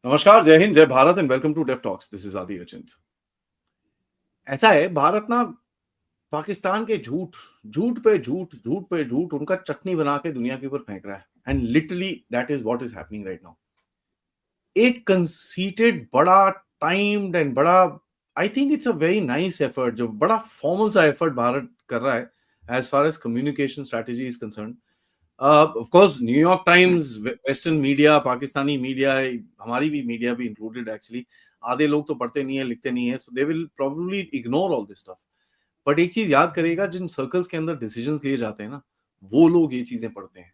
नमस्कार, जय हिंद, जय Bharat and welcome to deaf talks. This is Aadi Achint. ऐसा है, भारत ना पाकिस्तान के झूठ झूठ पे झूठ झूठ पे झूठ उनका चटनी बना के दुनिया के ऊपर फेंक रहा है। And literally that is what is happening right now. एक कंसीटेड बड़ा टाइम्ड एंड बड़ा, I think it's a very nice effort, जो बड़ा फॉर्मल सा एफर्ट भारत कर रहा है as far as communication strategy is concern. Of course New York Times, western media, Pakistani media, हमारी भी मीडिया भी इंक्लूडेड एक्चुअली, आधे लोग तो पढ़ते नहीं है, लिखते नहीं है, so they will probably ignore all this stuff. But एक चीज याद करेगा, जिन सर्कल्स के अंदर डिसीजंस लिए जाते हैं ना, वो लोग ये चीजें पढ़ते हैं।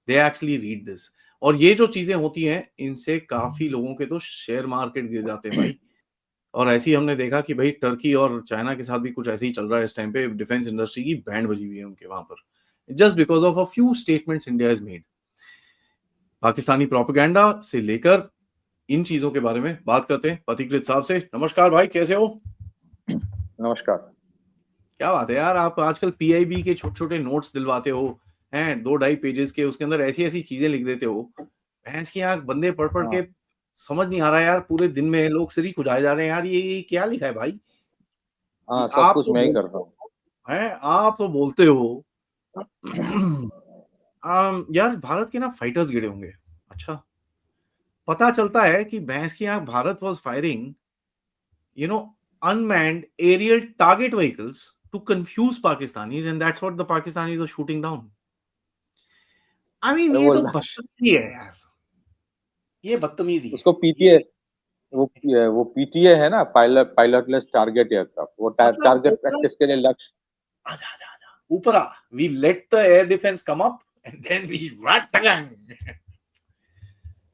They actually read this. और ये जो चीजें होती हैं, इनसे काफी लोगों के तो शेयर मार्केट गिर जाते हैं भाई। और ऐसे ही हमने देखा कि भाई टर्की और चाइना के साथ भी कुछ ऐसे ही चल रहा है इस टाइम पे। डिफेंस इंडस्ट्री की बैंड बजी हुई है उनके वहां पर, just because of a few statements India has made. Pakistani propaganda से लेकर इन चीजों के बारे में बात करते हैं पथिकृत साहब से। नमस्कार भाई, कैसे हो? नमस्कार। क्या बात है यार, आप आजकल पीआईबी के छोटे छोटे नोट्स दिलवाते हो हैं, 2-2.5 पेजेस के, उसके अंदर ऐसी ऐसी चीजें लिख देते हो। भैंस की आंख, बंदे पढ़ पढ़ हाँ के समझ नहीं आ रहा यार। पूरे दिन में लोग सिर ही खुजाए जा रहे हैं यार, ये क्या लिखा है भाई? हाँ, सब आप कुछ तो मैं ही बोल कर रहा हूँ। हैं, आप तो बोलते हो। यार भारत के ना फाइटर्स गिरे होंगे। अच्छा, पता चलता है कि भैंस की आंख Bharat was firing you know unmanned aerial target vehicles to confuse Pakistanis, and that's what the Pakistanis were shooting down. I mean, अरे ये वो तो लक्ष्य, बदतमीजी है यार, ये बदतमीजी है। उसको पीटीए, वो पीटीए है ना, पायलटलेस टारगेट एयरक्राफ्ट। वो मतलब टारगेट ऊपर, प्रैक्टिस के लिए लक्ष्य। आजा आजा आजा ऊपर आ, we let the air defense come up and then we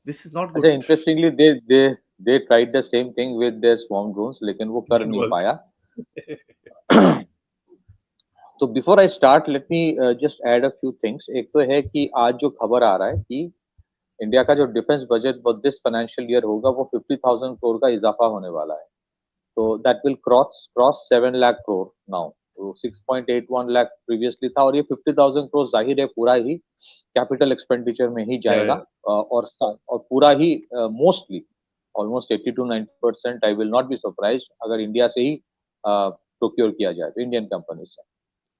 this is not अच्छा, good. Interestingly they tried the same thing with their swarm drones, लेकिन वो कर Didn't नहीं work. पाया। तो before I start, let me just add a few things. एक तो है कि आज जो खबर आ रहा है कि इंडिया का जो defence budget this financial year होगा, वो 50,000 करोड़ का इजाफा होने वाला है। So that will cross 7 lakh crore now. तो 6.81 lakh प्रीवियसली था, और ये 50,000 करोड़ जाहिर है पूरा ही कैपिटल एक्सपेंडिचर में ही Yeah, जाएगा। yeah. और पूरा ही mostly almost 80 to 90%, I will not be surprise अगर इंडिया से ही प्रोक्योर किया जाए, तो इंडियन कंपनी से।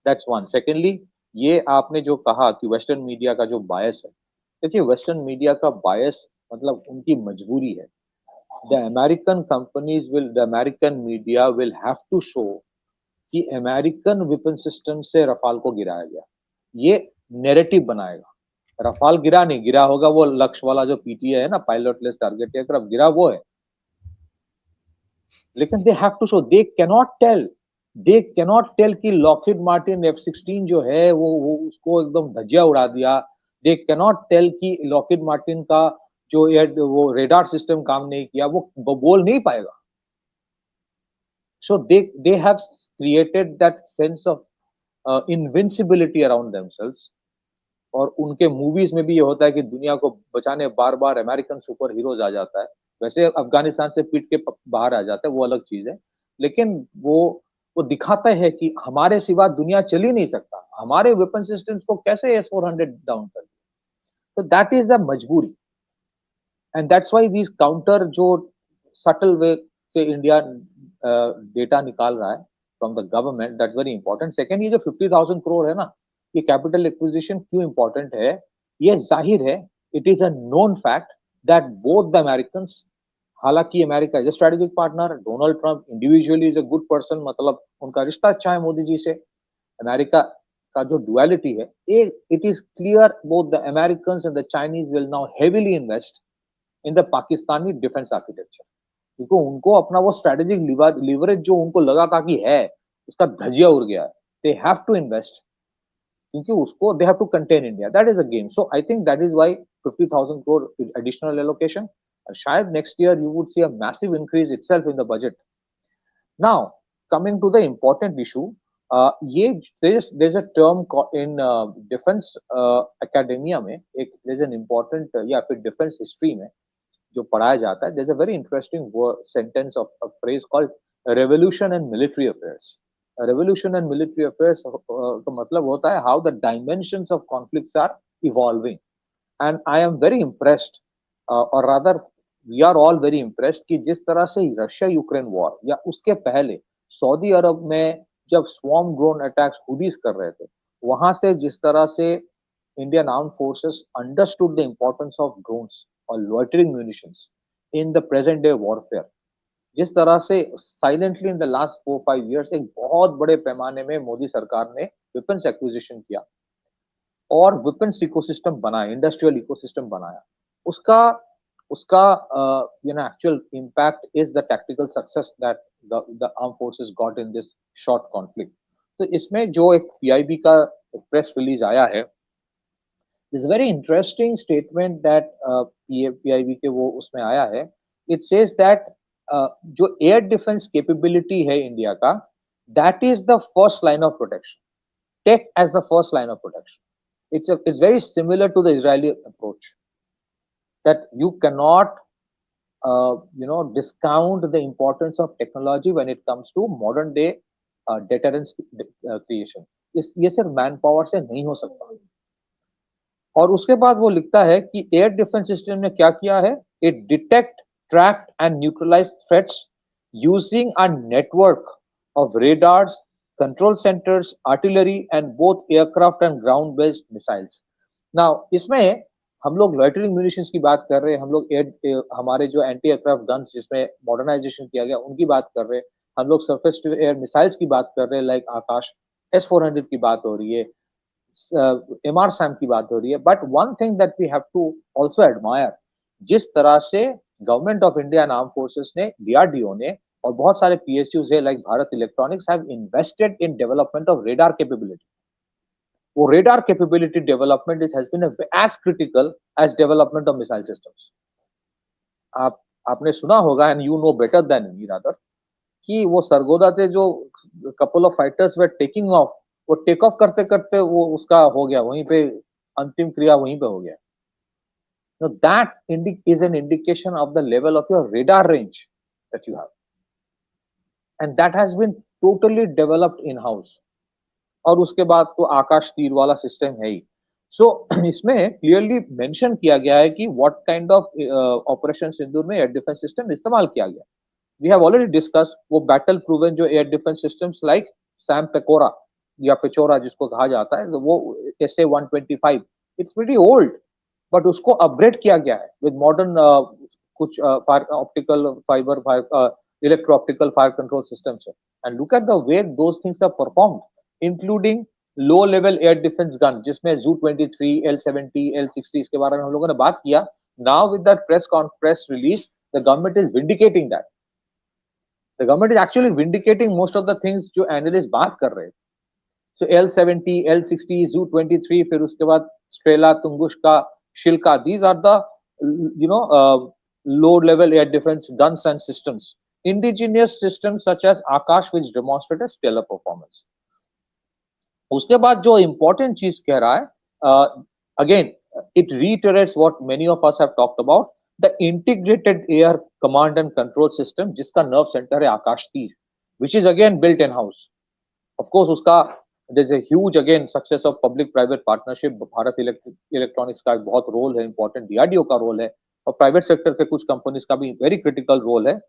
That's one. सेकेंडली, ये आपने जो कहा कि वेस्टर्न मीडिया का जो बायस है, देखिए वेस्टर्न मीडिया का बायस मतलब उनकी मजबूरी है। the American media will have to show कि अमेरिकन वेपन सिस्टम से रफाल को गिराया गया। ये नैरेटिव बनाएगा। रफाल गिरा नहीं, गिरा होगा वो लक्ष्य वाला जो पीटीए है ना, पायलटलेस टारगेट एयरक्राफ्ट, गिरा वो है। लेकिन दे कैनॉट टेल कि लॉकहीड मार्टिन F-16 जो है वो उसको एकदम धज्जियां उड़ा दिया। दे कैनॉट टेल कि लॉकहीड मार्टिन का जो वो रेडार सिस्टम काम नहीं किया, वो बोल नहीं पाएगा। So they have created that sense of invincibility around themselves. और उनके मूवीज में भी ये होता है कि दुनिया को बचाने बार बार अमेरिकन सुपर हीरोज आ जाता है। वैसे अफगानिस्तान से पीट के बाहर आ जाता है, वो अलग चीज है। लेकिन वो दिखाता है कि हमारे सिवा दुनिया चल ही नहीं सकता, हमारे वेपन सिस्टम्स को कैसे S-400 डाउन कर दिया। तो दैट इज द मजबूरी, and that's why these counter जो सटल वे से इंडिया डेटा निकाल रहा है from the government, that's very important. Second, ये जो 50,000 करोड़ है ना, ये कैपिटल एक्विजिशन क्यों इंपॉर्टेंट है? ये जाहिर है, it is a known fact that both the American, हालांकि America is a strategic partner, Donald Trump individually is a good person, मतलब उनका रिश्ता अच्छा है मोदी जी से। अमेरिका का जो डुअलिटी है, it is clear both the American and the Chinese will now heavily invest in the Pakistani defence architecture, क्योंकि उनको अपना वो स्ट्रेटेजिक लिवरेज जो उनको लगा था कि है, उसका धजिया उड़ गया है। दे हैव टू इन्वेस्ट, क्योंकि उसको they have to contain India. That is a game. So I think that is why 50,000 crore additional allocation, और शायद next year you would see a massive increase itself in the budget. Now coming to the important issue, ये there's a term in defence academia में, एक there's an important या फिर defence history में जो पढ़ाया जाता है, there's a very interesting sentence of a phrase called revolution and military affairs. Revolution and military affairs का मतलब होता है how the dimensions of conflicts are evolving, and I am very impressed, or rather we are all very impressed कि जिस तरह से Russia Ukraine war या उसके पहले सऊदी अरब में जब स्वॉर्म ड्रोन अटैक्स हुदीस कर रहे थे, वहां से जिस तरह से Indian arm forces understood the importance of drones और loitering munitions in the present day warfare, जिस तरह से silently in the last 4-5 years एक बहुत बड़े पैमाने में मोदी सरकार ने वेपन्स एक्विजिशन किया और वेपन्स इकोसिस्टम बनाया, इंडस्ट्रियल इकोसिस्टम बनाया। उसका उसका actual impact is the tactical success that the arm forces got in this short conflict. तो इसमें जो एक पीआईबी का प्रेस रिलीज आया है, this very interesting statement that PIB के वो उसमें आया है। इट सेज दैट जो एयर डिफेंस कैपेबिलिटी है इंडिया का, that is the first line of protection, take as the first line of protection. It's very similar to the Israeli approach that you cannot discount the importance of technology when it comes to modern day deterrence creation. ये सिर्फ man power से नहीं हो सकता। और उसके बाद वो लिखता है कि एयर डिफेंस सिस्टम ने क्या किया है, it detect, track and neutralise threats using a network of radars, control centers, artillery, and both aircraft and ground-based missiles. Now, इसमें हम लोग loitering munitions की बात कर रहे हैं, हम लोग हमारे जो एंटी एयरक्राफ्ट गन्स जिसमें मॉडर्नाइजेशन किया गया उनकी बात कर रहे हैं, हम लोग सरफेस टू एयर मिसाइल्स की बात कर रहे हैं, लाइक आकाश S-400 की बात हो रही है, MR-SAM की बात हो रही है। But one thing that we have to also admire, जिस तरह से government of India and arm forces ने, डीआरडीओ ने और बहुत सारे पीएसयूज है like Bharat Electronics have invested in development of radar capability. वो radar capability development it has been as critical as development of missile systems. आपने सुना होगा, and you know better than me rather, कि वो सरगोदा थे जो couple of fighters were taking of, वो take off करते करते वो उसका हो गया, वहीं पे अंतिम क्रिया वहीं पे हो गया। Now that is an indication of the level of your radar range that you have. And that has been totally developed in house. और उसके बाद तो आकाश तीर वाला सिस्टम है ही। सो इसमें क्लियरली मेंशन किया गया है कि what kind of operation Sindoor में एयर डिफेंस सिस्टम इस्तेमाल किया गया। वी हैव ऑलरेडी डिस्कस वो बैटल प्रूवन जो air defence systems like SAM Pekora या पेचोरा जिसको कहा जाता है, वो SA-125, it's pretty old, but उसको अपग्रेड किया गया है विद मॉडर्न कुछ optical fibre electro-optical fire control systems, and look at the way those things are performed, including low level air defense gun जिसमें ZU-23, L-70, L-60 इसके बारे में हम लोगों ने बात किया। Now with that press release, the government is vindicating that. The government is actually vindicating most of the things जो analysts बात कर रहे हैं। So L-70, L-60, ZU-23, फिर उसके बाद Strela, Tunguska, Shilka, these are the low level air defense guns and systems. Indigenous systems such as Akash which demonstrate a stellar performance. उसके बाद जो important चीज कह रहा है, again it reiterates what many of us have talked about, the integrated air command and control system जिसका nerve center है आकाश तीर, which is again built in house. Of course उसका there's a huge again success of public private partnership, Bharat electronics का बहुत role है, important DRDO का role है, और प्राइवेट सेक्टर के कुछ कंपनीज का भी वेरी क्रिटिकल रोल है।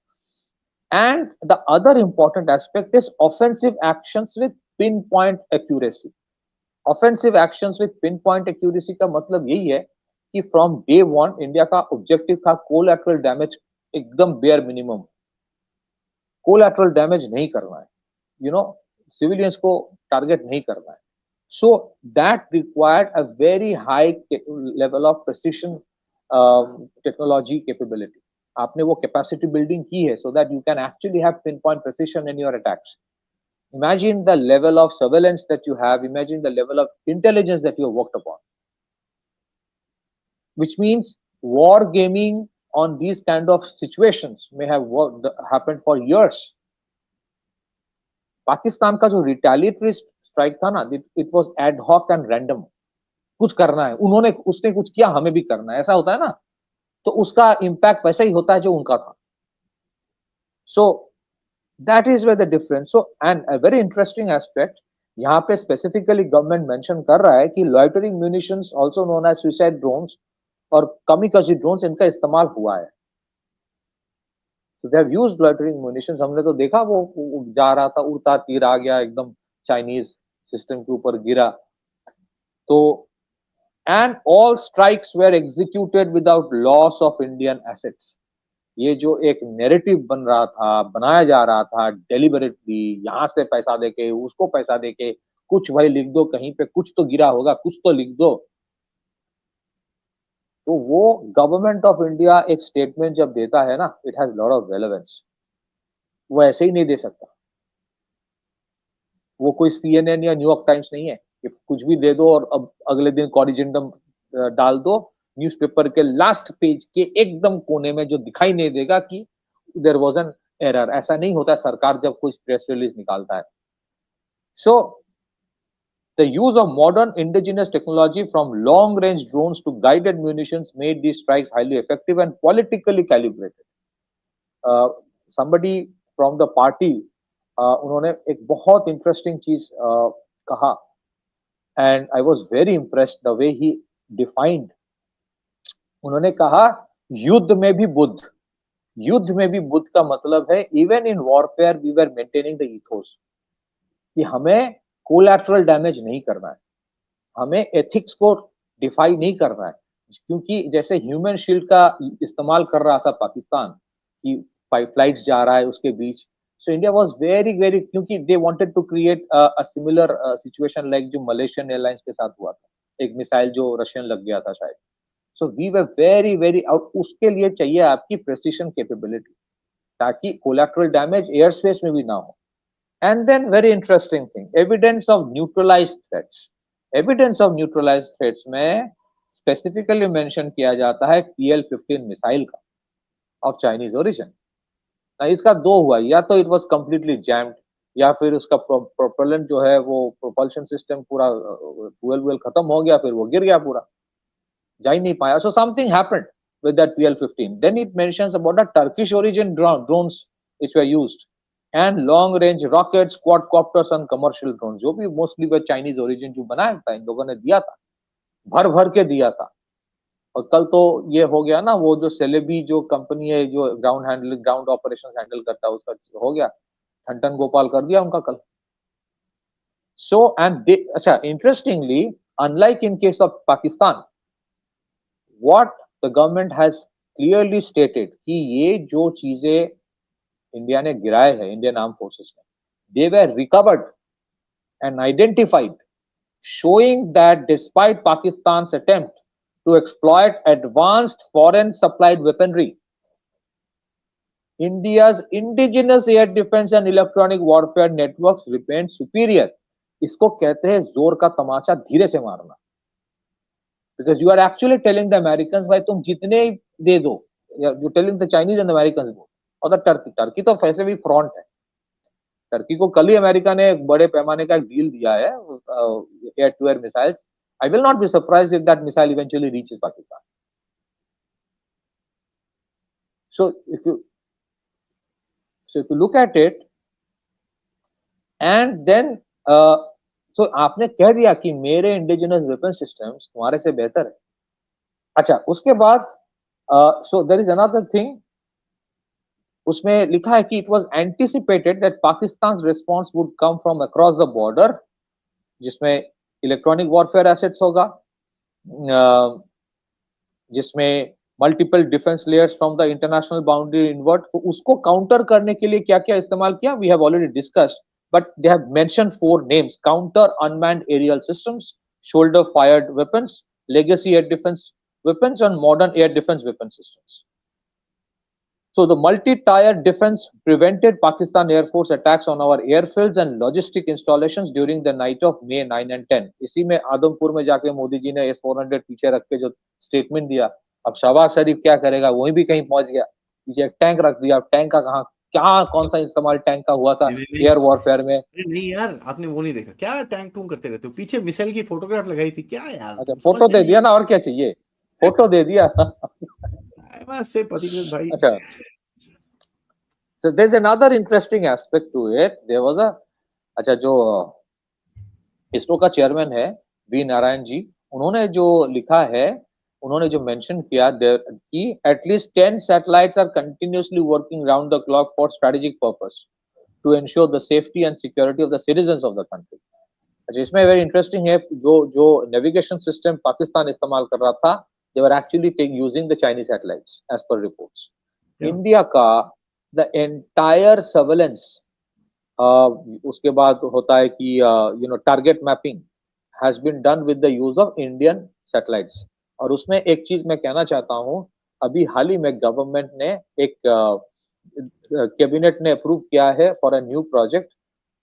And the other important aspect is offensive actions with pinpoint accuracy. Offensive actions with pinpoint accuracy का मतलब यही है कि from day one इंडिया का ऑब्जेक्टिव था कोलैटरल डैमेज एकदम बेयर मिनिमम, कोलैटरल डैमेज नहीं करना है, सिविलियंस को टारगेट नहीं करना है। So that required a very high level of precision technology capability. आपने वो कैपेसिटी बिल्डिंग की है so that you can actually have pinpoint precision in your attacks. Imagine the level of surveillance that you have, imagine the level of intelligence that you have worked upon, which means war gaming on these kind of situations may have happened for years. Pakistan का जो retaliatory strike था ना, it was ad hoc and random. कुछ करना है, उसने कुछ किया, हमें भी करना है, ऐसा होता है ना, तो उसका इम्पैक्ट वैसा ही होता है जो उनका था। So that is where the difference. So and a very interesting aspect यहाँ पे स्पेसिफिकली गवर्नमेंट मेंशन कर रहा है कि loitering munitions also known as suicide drones और कामिकाज़ी ड्रोन्स, इनका इस्तेमाल हुआ है। So they have used loitering munitions. हमने तो देखा वो जा रहा था, उड़ता तीर आ गया एकदम चाइनीज सिस्टम के ऊपर गिरा। तो and all strikes were executed without loss of Indian assets. ये जो एक नैरेटिव बन रहा था, बनाया जा रहा था डेलिबरेटली, यहाँ से पैसा देके उसको पैसा देके, कुछ भाई लिख दो कहीं पे, कुछ तो गिरा होगा, कुछ तो लिख दो। तो वो गवर्नमेंट ऑफ इंडिया एक स्टेटमेंट जब देता है ना, it has lot of relevance. वो ऐसे ही नहीं दे सकता। वो कोई सीएनएन या न्यूयॉर्क टाइम्स नहीं है कि कुछ भी दे दो और अब अगले दिन कॉरिजेंडम डाल दो न्यूज़पेपर के लास्ट पेज के एकदम कोने में, जो दिखाई नहीं देगा कि देयर वाज एन एरर। ऐसा नहीं होता सरकार जब कोई प्रेस रिलीज निकालता है। सो the use of modern indigenous technology from long range drones to guided munitions made these strikes highly effective and politically calibrated. Somebody from the party उन्होंने एक बहुत इंटरेस्टिंग चीज कहा, and I was very impressed the way he defined. उन्होंने कहा युद्ध में भी बुद्ध। युद्ध में भी बुद्ध का मतलब है even in warfare we were maintaining the ethos, कि हमें कोलैटरल डैमेज नहीं करना है, हमें एथिक्स को डिफाई नहीं करना है। क्योंकि जैसे ह्यूमन शील्ड का इस्तेमाल कर रहा था पाकिस्तान, कि फ्लाइट्स जा रहा है उसके बीच, so India was very very, क्योंकि they wanted to create a similar situation like जो मलेशियन एयरलाइंस के साथ हुआ था, एक मिसाइल जो रशियन लग गया था शायद। So we were very very, और उसके लिए चाहिए आपकी प्रेसिशन कैपेबिलिटी, ताकि कोलैटरल डैमेज एयर स्पेस में भी ना हो। And then very interesting thing, evidence of neutralized threats. Evidence of neutralized threats में specifically mention किया जाता है PL-15 मिसाइल का of Chinese origin। ना इसका दो हुआ, या तो it was completely jammed, या फिर उसका propellant जो है वो propulsion system पूरा fuel खत्म हो गया, फिर वो गिर गया पूरा, जा ही नहीं पाया। So something happened with that PL-15. Then it mentions about the Turkish origin drones which were used, and long range rockets, quadcopters and commercial drones, जो भी मोस्टली वो चाइनीज ओरिजिन जो बनाया था, इन लोगों ने दिया था, भर भर के दिया था। और कल तो ये हो गया ना, वो जो सेलेबी जो कंपनी है जो ग्राउंड ऑपरेशन हैंडल करता है, उसका हो गया, ठंटन गोपाल कर दिया उनका कल। सो एंड अच्छा, interestingly unlike in case of Pakistan, what the government has clearly stated कि ये जो चीजें इंडिया ने गिराए हैं इंडियन आर्म फोर्सेस में, they were recovered and identified, showing that despite Pakistan's attempt to exploit advanced foreign supplied weaponry, India's indigenous air defense and electronic warfare networks remained superior. इसको कहते हैं जोर का तमाचा धीरे से मारना, because you are actually telling the Americans भाई तुम जितने दे दो, you're telling the Chinese and the Americans both, और टर्की तो वैसे भी फ्रंट है। टर्की को कल ही अमेरिका ने बड़े पैमाने का एक डील दिया है air to air missiles. I will not be surprised if that missile eventually reaches Pakistan. So if you look at it and then so आपने कह दिया कि मेरे इंडिजिनस वेपन सिस्टम्स तुम्हारे से बेहतर है। अच्छा, उसके बाद so there is another thing, उसमें लिखा है कि it was anticipated that Pakistan response would come from across the border, जिसमें इलेक्ट्रॉनिक वॉरफेयर एसेट्स होगा, जिसमें multiple defence layers from the international boundary invert. तो उसको काउंटर करने के लिए क्या क्या इस्तेमाल किया, we have already discussed, but they have mentioned 4 names: counter unmanned aerial systems, shoulder fired weapons, legacy air defence weapons and modern air defense weapon systems. So the multi-tier defense prevented Pakistan Air Force attacks on our airfields and logistic installations during the night of May 9 and 10. इसी में आदमपुर में जाके मोदी जी ने S-400 पीछे रख के जो statement दिया, अब शहबाज शरीफ क्या करेगा, वही भी कहीं पहुंच गया, पीछे एक टैंक रख दिया। टैंक का कहाँ, क्या कौन सा इस्तेमाल टैंक का हुआ था एयर वॉरफेयर में? नहीं यार, आपने वो नहीं देखा क्या? टैंक टूंग करते रहते हो, पीछे मिसाइल की फोटोग्राफ लगाई थी क्या यार? अच्छा, फोटो दे दिया ना, और क्या चाहिए, फोटो दे दिया। से पतिकृत भाई। अच्छा, so there's another interesting aspect to it. There was a, अच्छा, जो इसरो का चेयरमैन है वी नारायण जी, उन्होंने जो लिखा है उन्होंने जो मेंशन किया कि at least 10 satellites are continuously working round the clock for strategic purpose to ensure the safety and security of the citizens of the country. अच्छा, इसमें वेरी इंटरेस्टिंग है, जो जो नेविगेशन सिस्टम पाकिस्तान इस्तेमाल कर रहा था, they were actually using the Chinese satellites as per reports. India का द एंटायर सर्वेलेंस, उसके बाद होता है कि target mapping has been done with the use of Indian satellites. और उसमें एक चीज मैं कहना चाहता हूँ, अभी हाल ही में गवर्नमेंट ने एक कैबिनेट ने अप्रूव किया है for a new project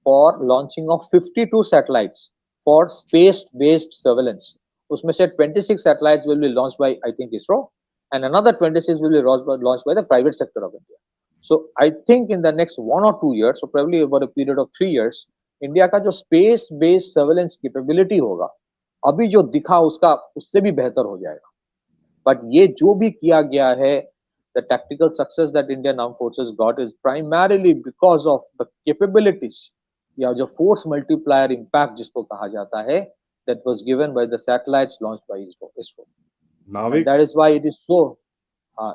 for launching of 52 satellites for space based surveillance. उसमें से 26 satellites will be launched by I think ISRO, and another 26 will be launched by the private sector of India. So I think in the next 1 or 2 years, so probably over a period of 3 years, India का जो space based surveillance capability होगा, अभी जो दिखा उसका उससे भी बेहतर हो जाएगा। बट ये जो भी किया गया है, the tactical success that Indian Armed Forces got is primarily because of the capabilities या जो force multiplier impact जिसको कहा जाता है, that was given by the satellites launched by ISRO. And नाविक that is why it is so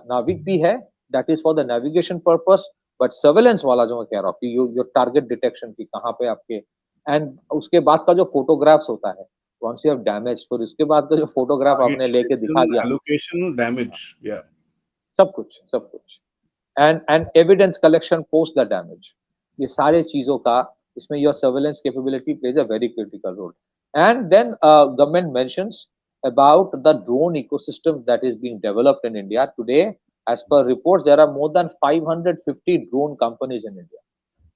नाविक भी है, that is for the navigation purpose, but surveillance वाला जो मैं कह रहा हूँ कि your target detection की कहाँ पे आपके, and उसके बाद का जो photographs होता है once you have damage, फिर उसके बाद का जो photograph आपने लेके दिखा दिया, allocation damage, yeah, सब कुछ and evidence collection post the damage, ये सारे चीजों का इसमें your surveillance capability plays a very critical role. And then government mentions about the drone ecosystem that is being developed in India today. As per reports, there are more than 550 drone companies in India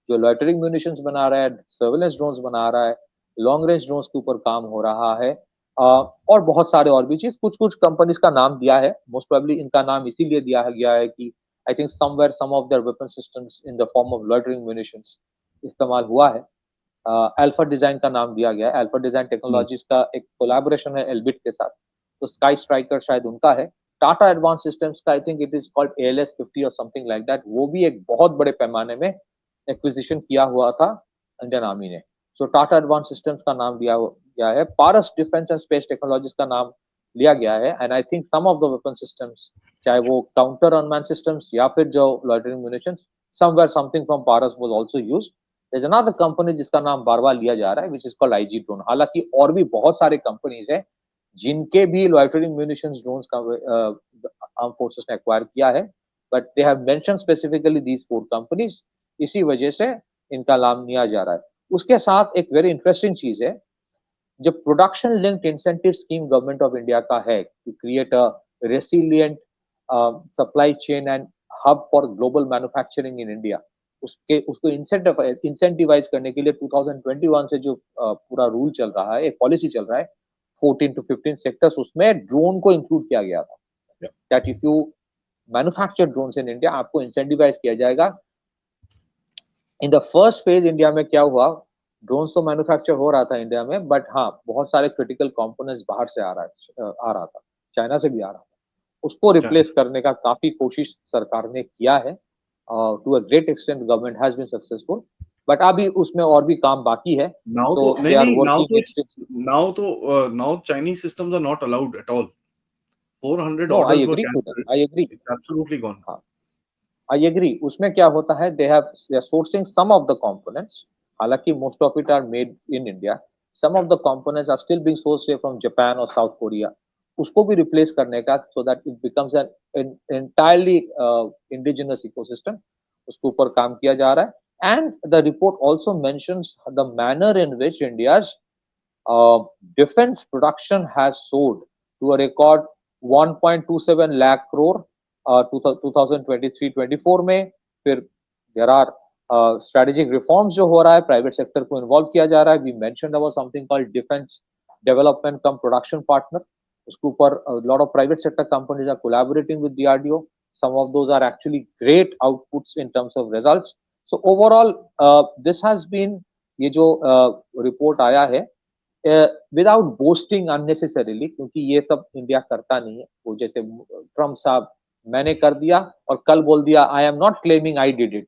जो loitering munitions बना रहा है, surveillance drones बना रहा है, long range drones के ऊपर काम हो रहा है, और बहुत सारे और भी चीज। कुछ कुछ कंपनीज का नाम दिया है, मोस्ट प्रोबेबली इनका नाम इसीलिए दिया गया है कि I think somewhere some of their weapon systems in the form of loitering munitions इस्तेमाल हुआ है। अल्फा डिजाइन का नाम दिया गया है, अल्फा डिजाइन टेक्नोलॉजीज का एक कोलैबोरेशन है एल्बिट के साथ, तो स्काई स्ट्राइकर शायद उनका है। टाटा एडवांस सिस्टम्स का I think it is called ALS 50 और समथिंग लाइक दैट, वो भी एक बहुत बड़े पैमाने में एक्विजिशन किया हुआ था इंडियन आर्मी ने। सो टाटा एडवांस सिस्टम्स का नाम दिया गया है, Paras defence and space technologies का नाम लिया गया है, and I think some of the weapon systems, चाहे वो काउंटर अनमैन सिस्टम्स या फिर जो loitering munitions, somewhere something from Paras was also used. There is another company जिसका नाम बार-बार लिया जा रहा है which is called IG drone. हालांकि और भी बहुत सारे कंपनीज हैं जिनके भी लॉइटरिंग म्यूनिशंस ड्रोन्स का आर्म फोर्सेस ने एक्वायर किया है, but they have mention specifically these 4 companies, इसी वजह से इनका नाम लिया जा रहा है। उसके साथ एक वेरी इंटरेस्टिंग चीज है, जो production linked incentive scheme government of India का है to create a resilient supply chain and hub for global manufacturing in India, उसको इंसेंटिवाइज करने के लिए 2021 से जो पूरा रूल चल रहा है, एक पॉलिसी चल रहा है 14 to 15 सेक्टर्स, उसमें ड्रोन को इंक्लूड किया गया था। That if you manufacture drones in India, आपको इंसेंटिवाइज किया जाएगा। In the first phase India में क्या हुआ, ड्रोन्स तो मैन्युफैक्चर हो रहा था इंडिया में, बट हाँ बहुत सारे क्रिटिकल कंपोनेंट्स बाहर से आ रहा था, चाइना से भी आ रहा था। उसको रिप्लेस करने का काफी कोशिश सरकार ने किया है, to a great extent government has been successful, but अभी उसमें और भी काम बाकी है। now तो to दे आर नहीं working. now Chinese systems are not allowed at all. 400 no, I orders were agree to that, cancelled. I agree. It's absolutely gone. हाँ, आई एग्री। उसमें क्या होता है, they are sourcing some of the components, हालांकि most of it are made in India, some of the components are still being sourced from Japan और South Korea, उसको भी replace करने का, so that it becomes an entirely indigenous ecosystem, उसके ऊपर काम किया जा रहा है। And the report also mentions the manner in which India's defence production has soared to a record 1.27 lakh crore 2023-24 में। फिर देयर आर स्ट्रेटेजिक रिफॉर्म्स जो हो रहा है, प्राइवेट सेक्टर को इन्वॉल्व किया जा रहा है। We mentioned about something called defence development cum production partner, उसके ऊपर lot of private sector companies are collaborating with DRDO, some of those are actually great outputs in terms of results. So overall this has been, ये जो report आया है, without boasting unnecessarily, क्योंकि ये सब India करता नहीं है। वो जैसे ट्रम्प साहब, मैंने कर दिया और कल बोल दिया I am not claiming I did it,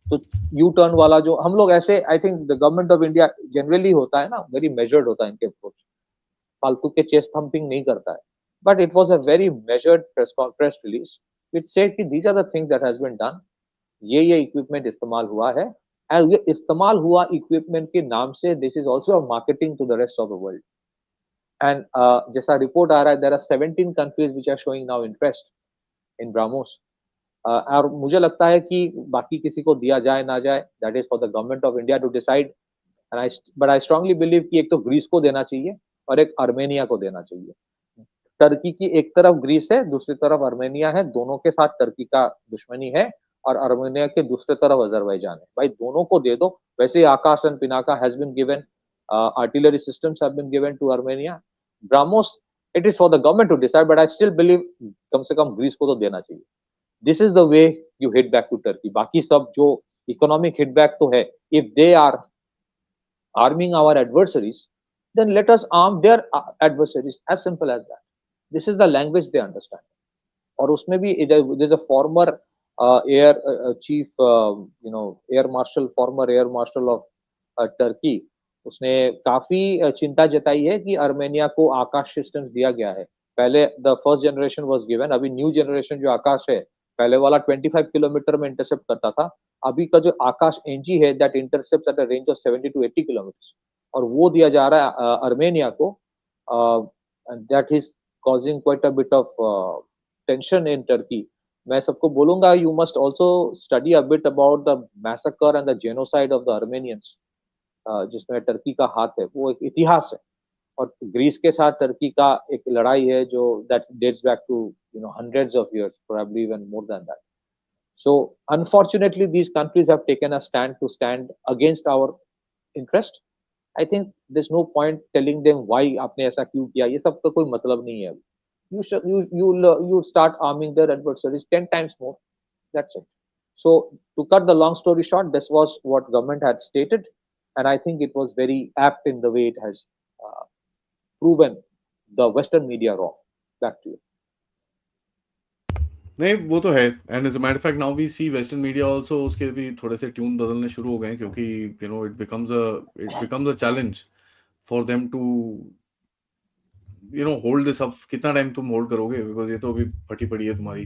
तो यू टर्न वाला जो हम लोग ऐसे, I think the government of India generally होता है ना, वेरी मेजर्ड होता है इनके अप्रोच, फालतू के चेस्ट थम्पिंग नहीं करता है। but it was a very measured press release. It said that these are the things that has been done. ये equipment इस्तेमाल हुआ है, and ये इस्तेमाल हुआ equipment के नाम से this is also a marketing to the rest of the world. And जैसा report आ रहा है, there are 17 countries which are showing now interest in BrahMos. और मुझे लगता है कि बाकी किसी को दिया जाए ना जाए, that is for the government of India to decide. But I strongly believe कि एक तो ग्रीस को देना चाहिए और एक अर्मेनिया को देना चाहिए. टर्की की एक तरफ ग्रीस है, दूसरी तरफ अर्मेनिया है, दोनों के साथ टर्की का दुश्मनी है और अर्मेनिया के दूसरे तरफ अजरबैजान है. भाई दोनों को दे दो. वैसे ही Akash and Pinaka has been given, artillery systems have been given to Armenia. BrahMos, it is for the government to decide, but I still believe कम से कम ग्रीस को तो देना चाहिए. This is the way you hit back to Turkey. बाकी सब जो economic hit back तो है, if they are arming our adversaries, then let us arm their adversaries. As simple as that. This is the language they understand. और उसमें भी there's a former air chief, air marshal, former air marshal of Turkey. उसने काफी चिंता जताई है कि Armenia को आकाश सिस्टम्स दिया गया है. पहले the first generation was given, अभी न्यू जनरेशन जो आकाश है, पहले वाला 25 किलोमीटर में इंटरसेप्ट करता था. अभी का जो आकाश एनजी है, that intercepts at a range of 70 to 80 kilometre, और वो दिया जा रहा है अर्मेनिया को. That is causing quite a bit of tension in Turkey. मैं सबको बोलूंगा, you must also study a bit about the massacre and the genocide of the Armenians, जिसमें टर्की का हाथ है. वो एक इतिहास है, और ग्रीस के साथ टर्की का एक लड़ाई है जो that dates back to hundreds of years, probably even more than that. So unfortunately these countries have taken a stand against our interest. I think there's no point telling them why आपने ऐसा क्यों किया. ये सब का कोई मतलब नहीं है. You start arming their adversaries 10 times more. That's it. So to cut the long story short, this was what government had stated, and I think it was very apt in the way it has proven the Western media wrong. Back to you. नहीं, वो तो है. And as a matter of fact now we see western media also उसके भी थोड़े से tune बदलने शुरू हो गए हैं, क्योंकि it becomes a challenge for them to hold this up. कितना टाइम तुम होल्ड करोगे, बिकॉज ये तो अभी फटी पड़ी है तुम्हारी.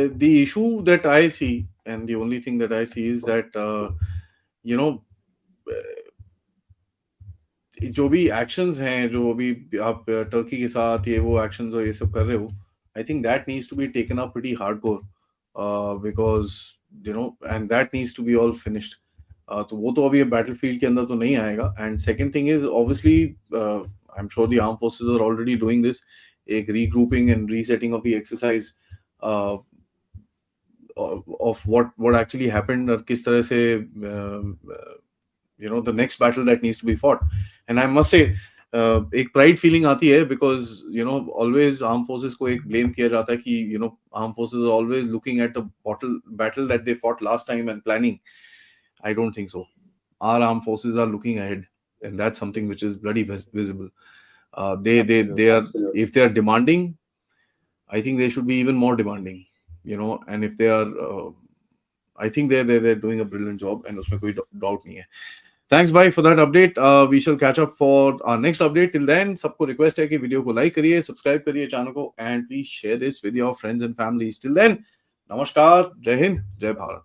The issue that I see and the only thing that I see is that जो भी एक्शंस हैं, जो अभी आप टर्की के साथ ये वो एक्शंस और ये सब कर रहे हो, I think that needs to be taken up pretty hardcore, because and that needs to be all finished. तो वो तो अभी battlefield के अंदर तो नहीं आएगा. And second thing is obviously I'm sure the armed forces are already doing this, एक regrouping and resetting of the exercise of what actually happened और किस तरह से the next battle that needs to be fought. And I must say एक pride feeling आती है, because always arm forces को एक ब्लेम किया जाता है कि armed forces are always looking at the battle that they fought last time and planning. I don't think so. Our armed forces are looking ahead, and that's something which is bloody visible. they are, if they are demanding, I think they should be even more demanding, and if they are I think they're doing a brilliant job, and उसमें कोई doubt नहीं है. Thanks bye for that update. We shall catch up for our next update. Till then, सबको request है कि video को like करिए, subscribe करिए चैनल को, and please share this with your friends and families. Till then, नमस्कार, जय हिंद, जय भारत.